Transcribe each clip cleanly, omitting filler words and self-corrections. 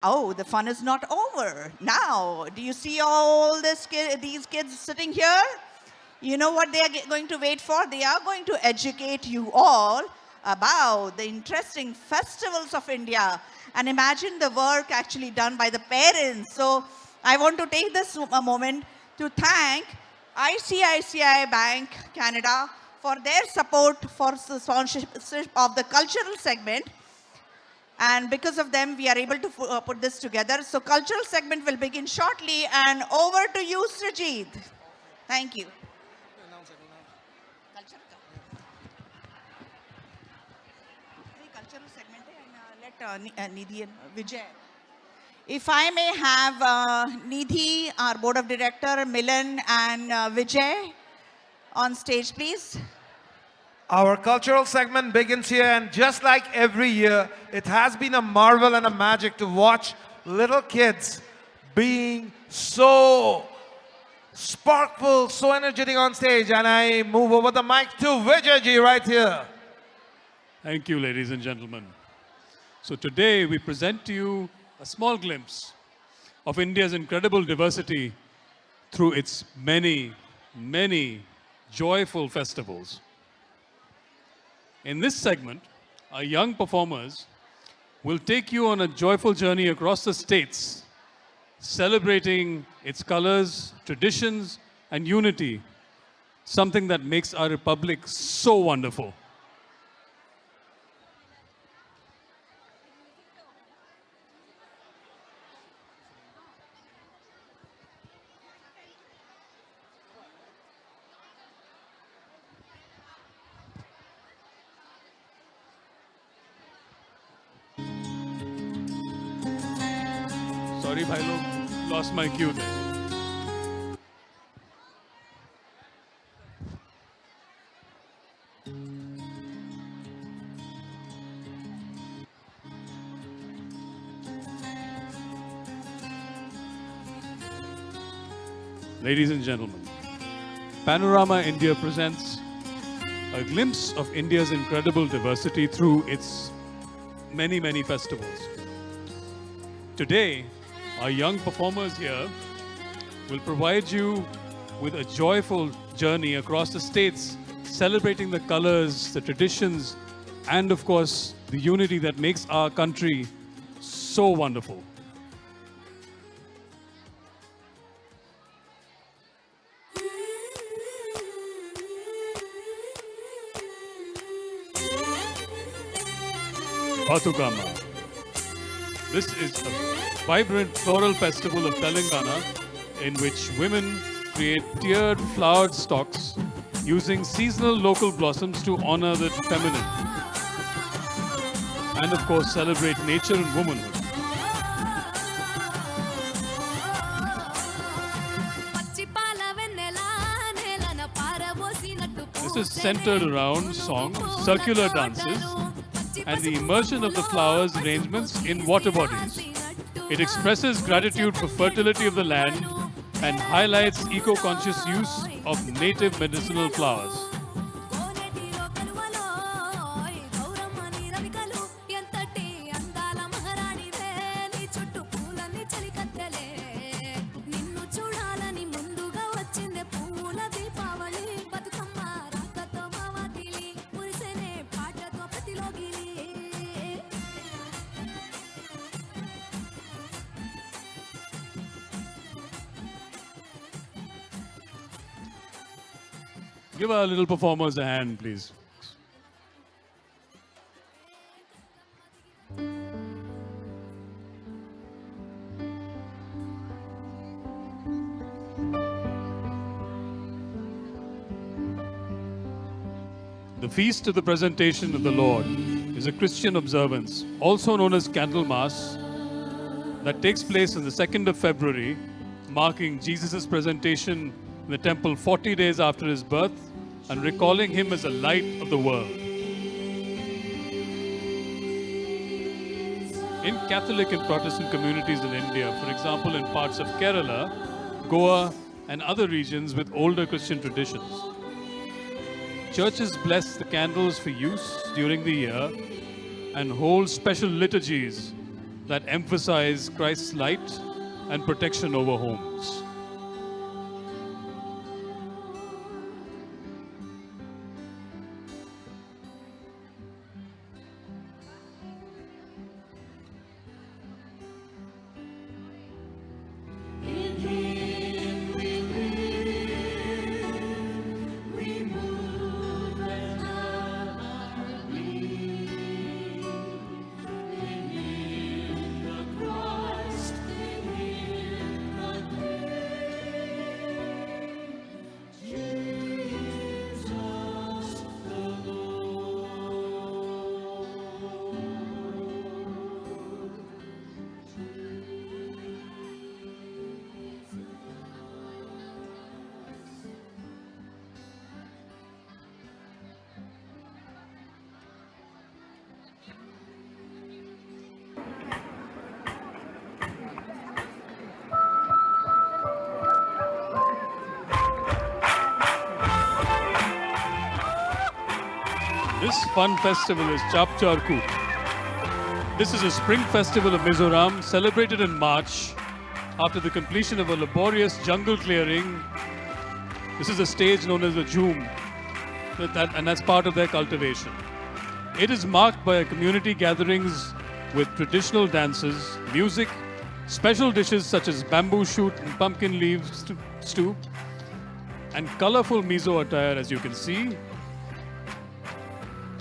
Oh, the fun is not over. Now, do you see all these kids sitting here? You know what they are going to wait for? They are going to educate you all about the interesting festivals of India. And imagine the work actually done by the parents. So I want to take this moment to thank ICICI Bank Canada for their support for the sponsorship of the cultural segment. And because of them, we are able to put this together. So cultural segment will begin shortly. And over to you, Srijit. Thank you. Cultural segment and let Nidhi and Vijay. If I may have Nidhi, our board of director, Milan and Vijay on stage, please. Our cultural segment begins here, and just like every year, it has been a marvel and a magic to watch little kids being so sparkful, so energetic on stage. And I move over the mic to Vijayji right here. Thank you, ladies and gentlemen. So today we present to you a small glimpse of India's incredible diversity through its many, many joyful festivals. In this segment, our young performers will take you on a joyful journey across the states, celebrating its colors, traditions, and unity, something that makes our republic so wonderful. Sorry, bhai log, lost my cue there. Ladies and gentlemen, Panorama India presents a glimpse of India's incredible diversity through its many, many festivals. Today, our young performers here will provide you with a joyful journey across the states, celebrating the colors, the traditions, and of course, the unity that makes our country so wonderful. Bathukama. This is a vibrant floral festival of Telangana in which women create tiered flowered stalks using seasonal local blossoms to honor the feminine and of course celebrate nature and womanhood. This is centered around song, circular dances, and the immersion of the flowers arrangements in water bodies. It expresses gratitude for fertility of the land and highlights eco-conscious use of native medicinal flowers. Give our little performers a hand, please. The Feast of the Presentation of the Lord is a Christian observance, also known as Candlemas, that takes place on the 2nd of February, marking Jesus' presentation in the temple 40 days after his birth and recalling him as the light of the world. In Catholic and Protestant communities in India, for example in parts of Kerala, Goa and other regions with older Christian traditions, churches bless the candles for use during the year and hold special liturgies that emphasize Christ's light and protection over homes. This fun festival is Chap Char Koot. This is a spring festival of Mizoram celebrated in March after the completion of a laborious jungle clearing. This is a stage known as the Jhoom, and that's part of their cultivation. It is marked by community gatherings with traditional dances, music, special dishes such as bamboo shoot and pumpkin leaves stew, and colorful Mizo attire, as you can see.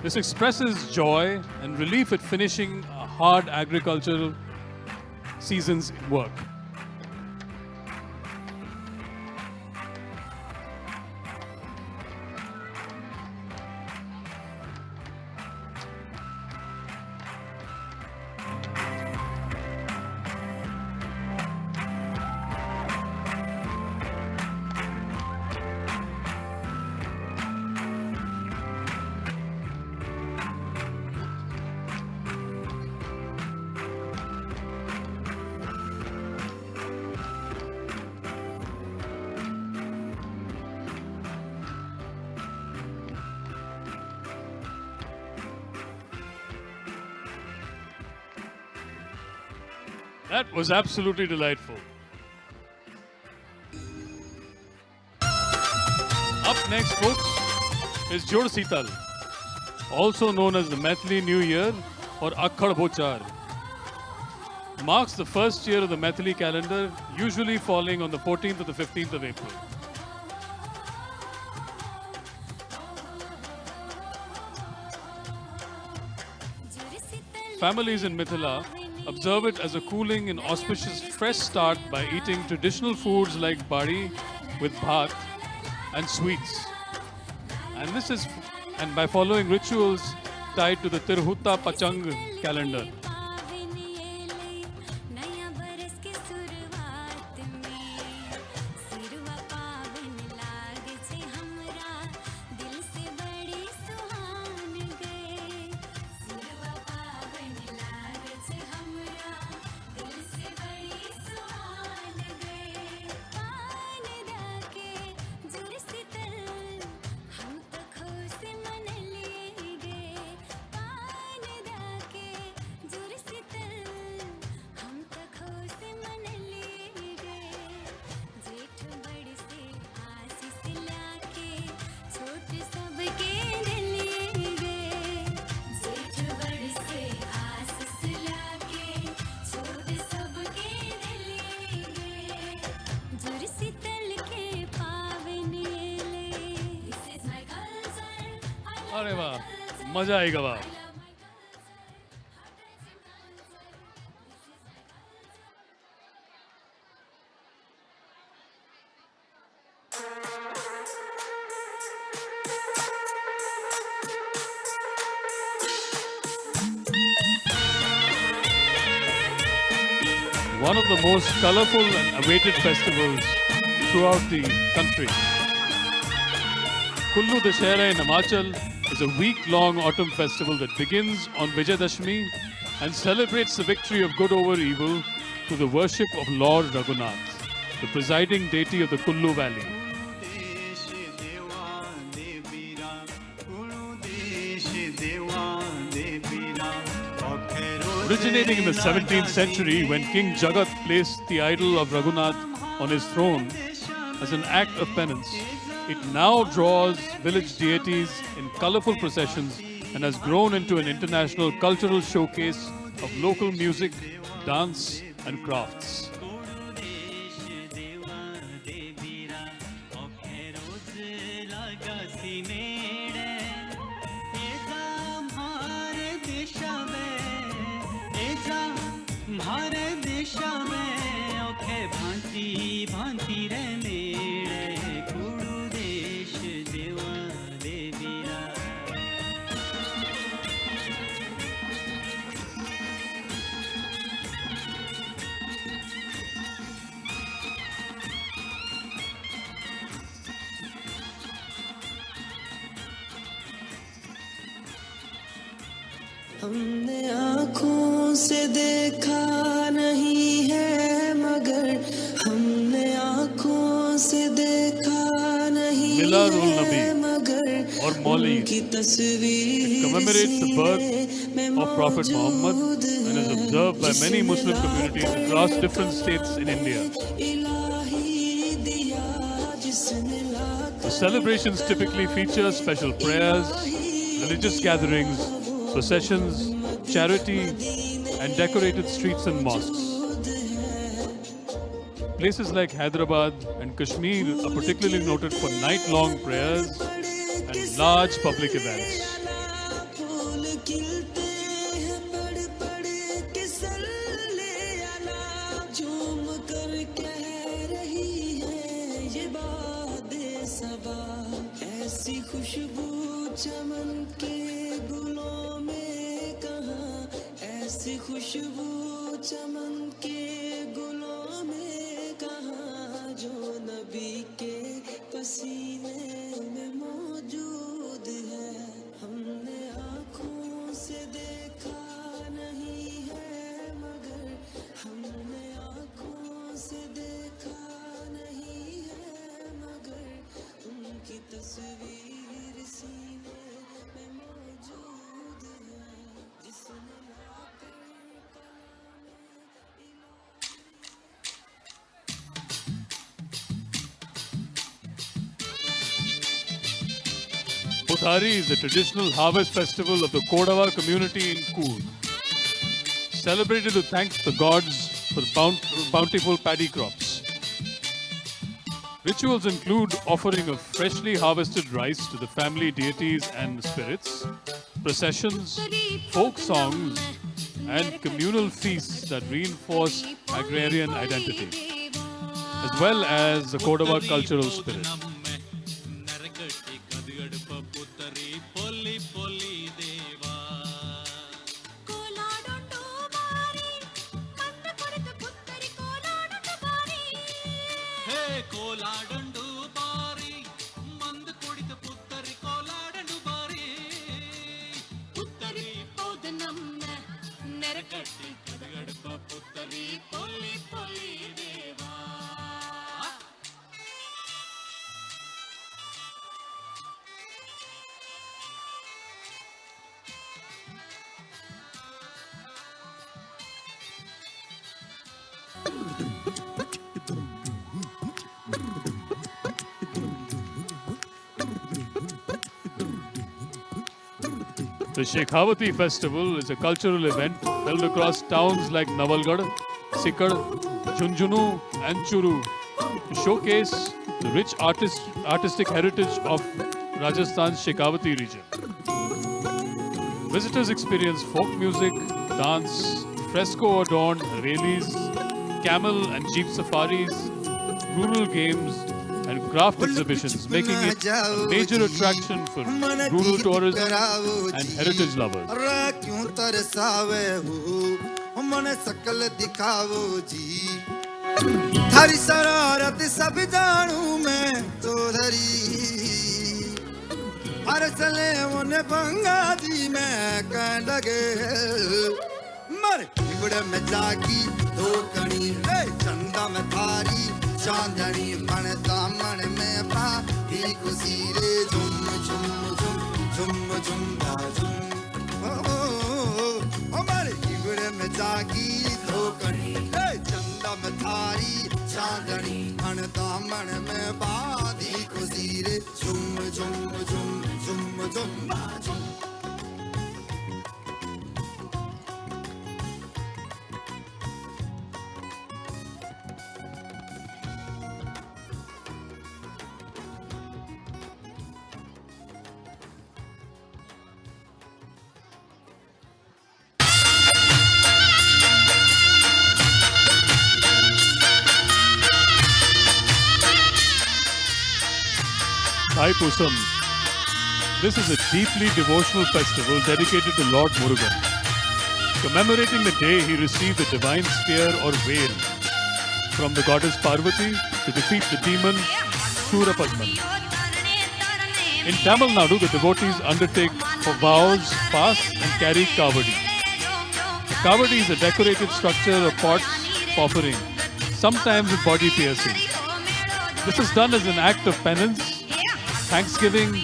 This expresses joy and relief at finishing a hard agricultural season's work. That was absolutely delightful. Up next, folks, is Jod Sital, also known as the Maithili New Year or Akhad Bochar. Marks the first year of the Maithili calendar, usually falling on the 14th or the 15th of April. Families in Mithila observe it as a cooling and auspicious fresh start by eating traditional foods like badi with bhat and sweets. And by following rituals tied to the Tirhuta Pachang calendar. अरे वाह, मजा आएगा वाह। One of the most colorful and awaited festivals throughout the country. Kullu Dashera in Himachal is a week-long autumn festival that begins on Vijayadashmi and celebrates the victory of good over evil through the worship of Lord Raghunath, the presiding deity of the Kullu Valley. Originating in the 17th century when King Jagat placed the idol of Raghunath on his throne as an act of penance, it now draws village deities in colorful processions and has grown into an international cultural showcase of local music, dance, and crafts. हमने आँखों से देखा नहीं है मगर हमने आँखों से देखा नहीं Milad ul है Nabi मगर or Mawlid उनकी तस्वीर commemorates the birth of Prophet Muhammad and is observed by many Muslim communities across different states in India. इलाही दिया जिसने ला The celebrations typically feature special prayers, religious gatherings, processions, charity, and decorated streets and mosques. Places like Hyderabad and Kashmir are particularly noted for night-long prayers and large public events. फूल खिलते हैं पड़ पड़ के सल्ले अला झूम कर कह रही है ये बादे सबा ऐसी खुशबू चमन के गुलों में कहाँ ऐसी खुशबू चमन के गुलों में कहाँ जो नबी के पसीने में मौजूद है हमने आँखों से देखा नहीं है मगर हमने आँखों से देखा नहीं है मगर उनकी तस्वीर सीने में मौजूद है जिसने लाकर Puthari is a traditional harvest festival of the Kodava community in Coorg, celebrated to thank the gods for the bountiful paddy crops. Rituals include offering of freshly harvested rice to the family deities and spirits, processions, folk songs, and communal feasts that reinforce agrarian identity, as well as the Kodava cultural spirit. The Shekhawati festival is a cultural event held across towns like Nawalgarh, Sikar, Jhunjhunu and Churu to showcase the rich artistic heritage of Rajasthan's Shekhawati region. Visitors experience folk music, dance, fresco-adorned Havelis, camel and jeep safaris, rural games and craft exhibitions, making it a major attraction for rural tourism and heritage lovers. क्यों तरसावे हो मन सकल दिखावो जी थारी शरारत सब जानू मैं तो धरी हर चले उन्हें बंगा दी मैं कह लगे मर बिगड़ में जागी दो कणी चंदा में थारी चांदनी मन दामन में पाती खुशी रे झुम झुम झुम झुम झुम झुम झुम हमारे बिगड़ में जागी धोकनी चंदा में थारी चांदनी हन दामन में बाधी खुशी रे झुम झुम झुम झुम झुम झुम Thaipusam. This is a deeply devotional festival dedicated to Lord Murugan, commemorating the day he received the divine spear or veil from the goddess Parvati to defeat the demon Shurapadman. In Tamil Nadu, the devotees undertake for vows, fast and carry kavadi. The kavadi is a decorated structure of pots offering, sometimes with body piercing. This is done as an act of penance, thanksgiving,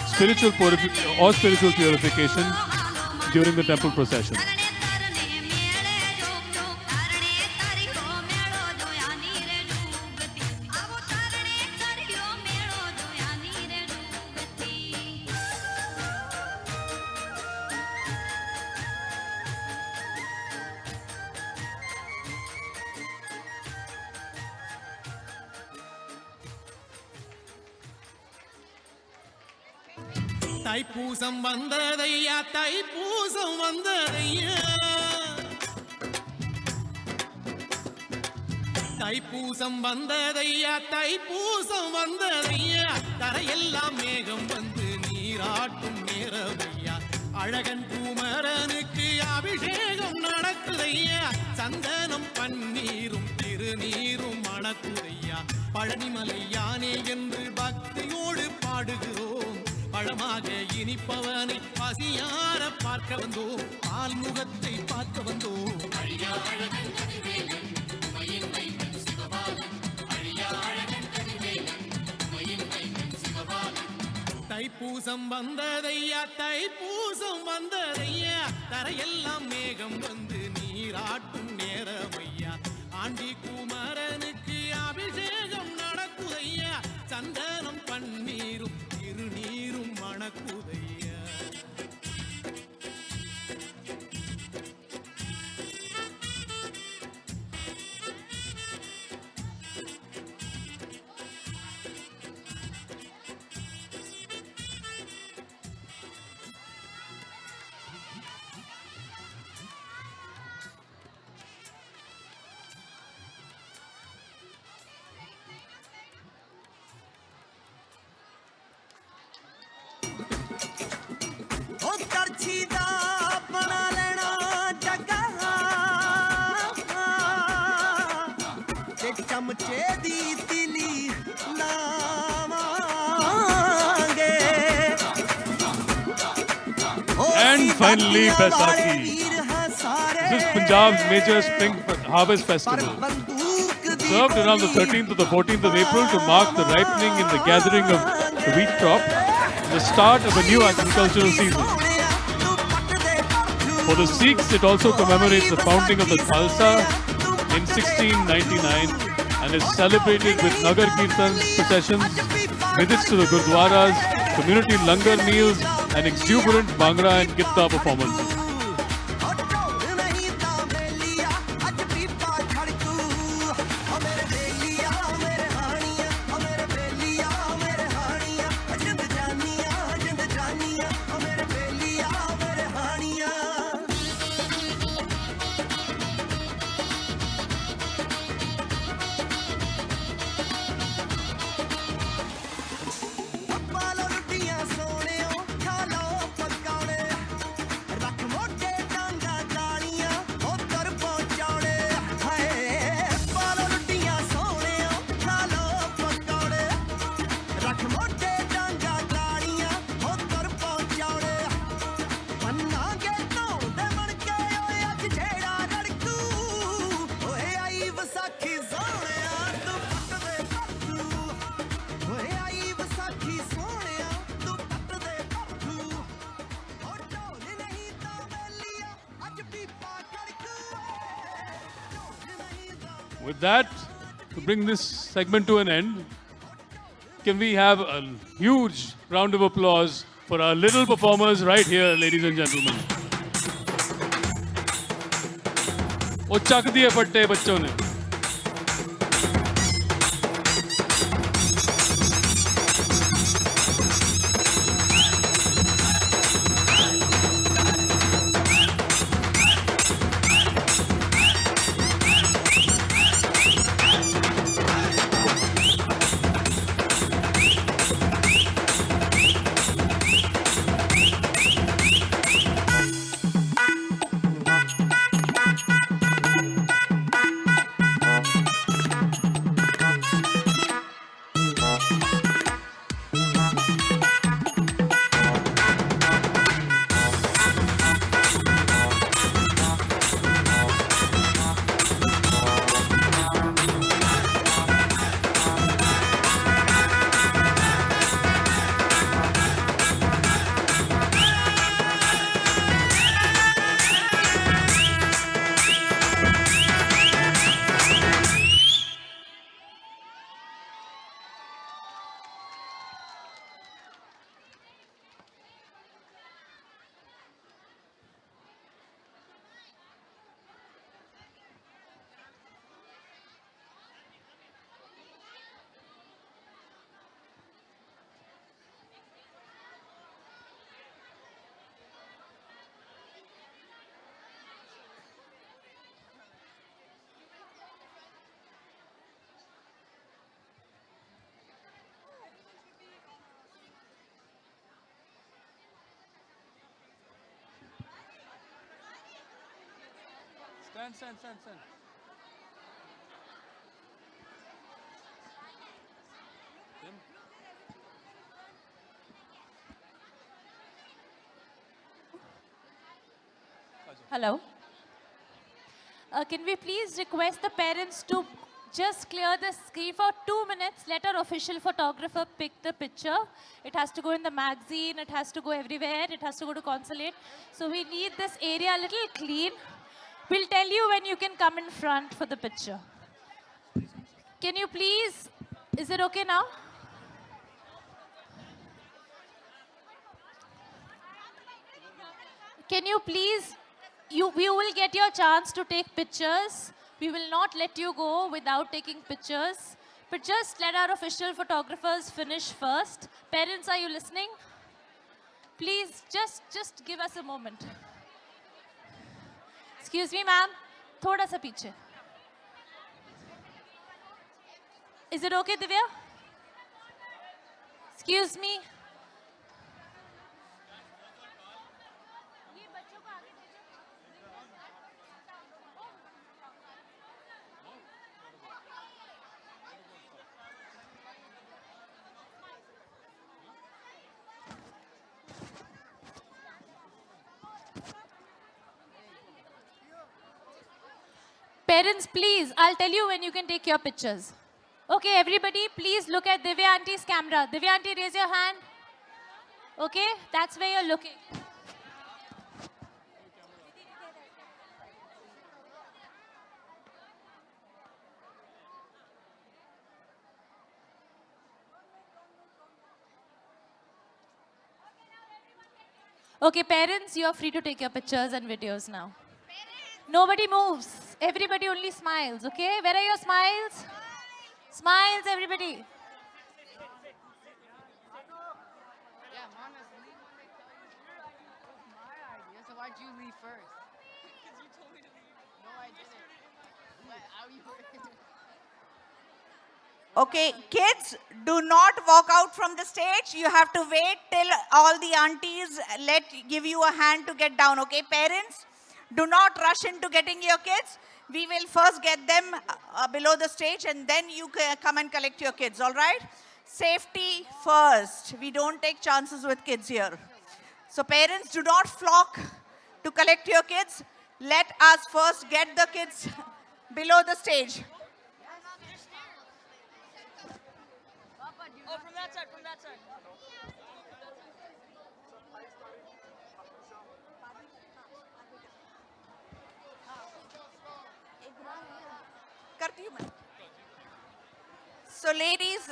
spiritual purification during the temple procession. Thaipusam வந்ததையா Thaipusam வந்ததையா Thaipusam வந்ததையா Thaipusam வந்ததையா தரையெல்லாம் மேகம் வந்து நீராட்டும் நேரமையா அழகன் குமரனுக்கு அபிஷேகம் நடக்குதையா சந்தனம் பன்னீரும் திருநீரும் மணக்குதையா பழனிமலை யானே என்று பக்தியோடு பாடுகிறோம் பழமாக இனிப்பவனை பசியார பார்க்க வந்தோம் ஆல்முகத்தை பார்க்க வந்தோம் தைப்பூசம் வந்ததையா தைப்பூசம் வந்ததையா தரையெல்லாம் மேகம் வந்து நீராட்டும் நேரமையா ஆண்டி குமரனுக்கு அபிஷேகம் நடக்குதையா சந்தனம் பன்னீரும் திருநீரும் மணக்குதையா And finally, Baisakhi. This is Punjab's major spring harvest festival. Observed around the 13th to the 14th of April to mark the ripening in the gathering of the wheat crop, the start of a new agricultural season. For the Sikhs, it also commemorates the founding of the Khalsa in 1699 and is celebrated with Nagar Kirtan processions, visits to the Gurdwaras, community langar meals, and exuberant Bhangra and Gitta performances. With that, to bring this segment to an end, can we have a huge round of applause for our little performers right here, ladies and gentlemen. वो चक दिए फट्टे बच्चों ने. Stand. Hello. Can we please request the parents to just clear the screen for 2 minutes? Let our official photographer pick the picture. It has to go in the magazine. It has to go everywhere. It has to go to consulate. So we need this area a little clean. We'll tell you when you can come in front for the picture. Can you please, is it okay now? Can you please, you will get your chance to take pictures. We will not let you go without taking pictures. But just let our official photographers finish first. Parents, are you listening? Please, just give us a moment. Excuse me, ma'am. Thoda sa piche. Is it okay, Divya? Excuse me. Parents, please, I'll tell you when you can take your pictures. Okay, everybody, please look at Divya Auntie's camera. Divya Auntie, raise your hand. Okay, that's where you're looking. Okay, parents, you're free to take your pictures and videos now. Nobody moves. Everybody only smiles, okay? Where are your smiles? Smiles, everybody. Yeah, Mom is leaving when they tell you. It was my idea, so why'd you leave first? Because you told me to leave. No, I didn't. But you were. Okay, kids, do not walk out from the stage. You have to wait till all the aunties give you a hand to get down, okay? Parents, do not rush into getting your kids. We will first get them below the stage and then you come and collect your kids, all right? Safety first. We don't take chances with kids here. So parents, do not flock to collect your kids. Let us first get the kids below the stage. Oh, from that side, कर What do you mean? So, ladies,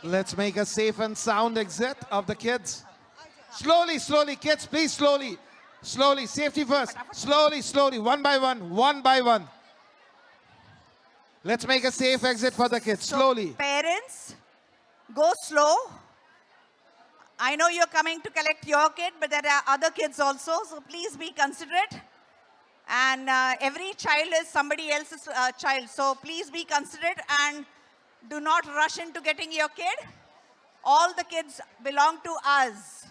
Let's make a safe and sound exit of the kids. Slowly, slowly, kids, please slowly. Slowly, safety first. Slowly, slowly, one by one, one by one. Let's make a safe exit for the kids. Slowly. parents, go slow. I know you're coming to collect your kid, but there are other kids also, so please be considerate. And every child is somebody else's child, so please be considerate and do not rush into getting your kid. All the kids belong to us.